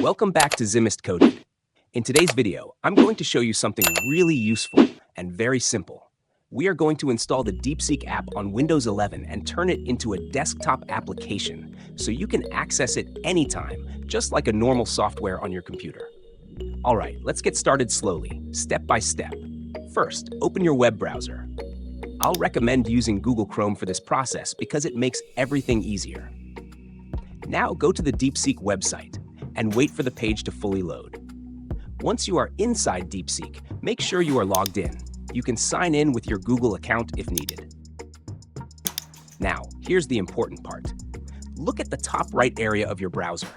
Welcome back to Zimist Coded. In today's video, I'm going to show you something really useful and very simple. We are going to install the DeepSeek app on Windows 11 and turn it into a desktop application so you can access it anytime, just like a normal software on your computer. All right, let's get started slowly, step by step. First, open your web browser. I'll recommend using Google Chrome for this process because it makes everything easier. Now go to the DeepSeek website and wait for the page to fully load. Once you are inside DeepSeek, make sure you are logged in. You can sign in with your Google account if needed. Now, here's the important part. Look at the top right area of your browser.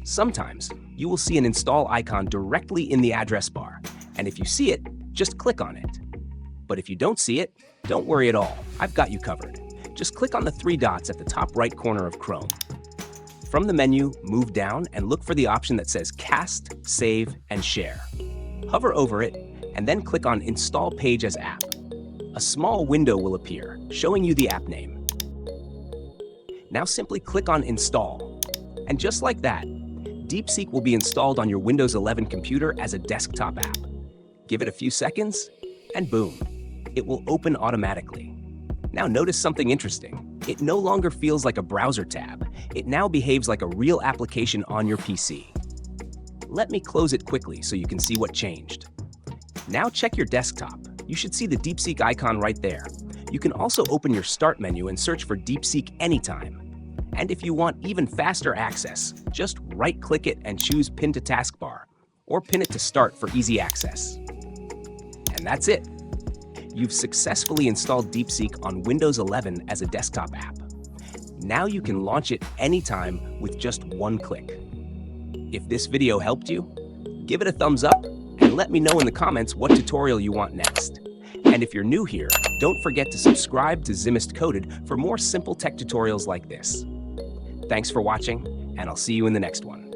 Sometimes, you will see an install icon directly in the address bar, and if you see it, just click on it. But if you don't see it, don't worry at all. I've got you covered. Just click on the three dots at the top right corner of Chrome. From the menu, move down and look for the option that says Cast, Save, and Share. Hover over it, and then click on Install Page as App. A small window will appear, showing you the app name. Now simply click on Install. And just like that, DeepSeek will be installed on your Windows 11 computer as a desktop app. Give it a few seconds, and boom, it will open automatically. Now notice something interesting. It no longer feels like a browser tab. It now behaves like a real application on your PC. Let me close it quickly so you can see what changed. Now check your desktop. You should see the DeepSeek icon right there. You can also open your Start menu and search for DeepSeek anytime. And if you want even faster access, just right-click it and choose Pin to Taskbar, or pin it to Start for easy access. And that's it. You've successfully installed DeepSeek on Windows 11 as a desktop app. Now you can launch it anytime with just one click. If this video helped you, give it a thumbs up and let me know in the comments what tutorial you want next. And if you're new here, don't forget to subscribe to Zimist Coded for more simple tech tutorials like this. Thanks for watching, and I'll see you in the next one.